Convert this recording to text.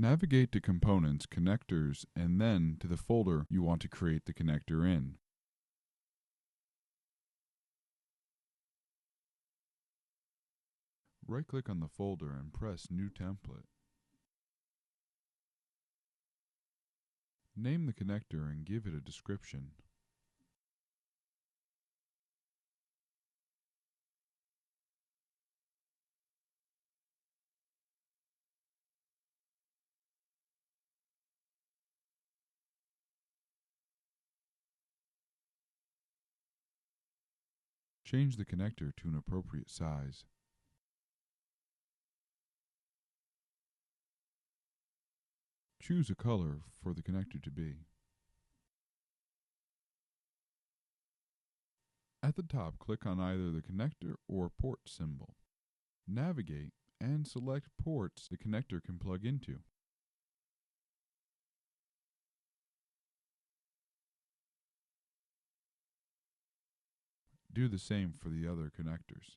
Navigate to Components, Connectors, and then to the folder you want to create the connector in. Right-click on the folder and press New Template. Name the connector and give it a description. Change the connector to an appropriate size. Choose a color for the connector to be. At the top, click on either the connector or port symbol. Navigate and select ports the connector can plug into. Do the same for the other connectors.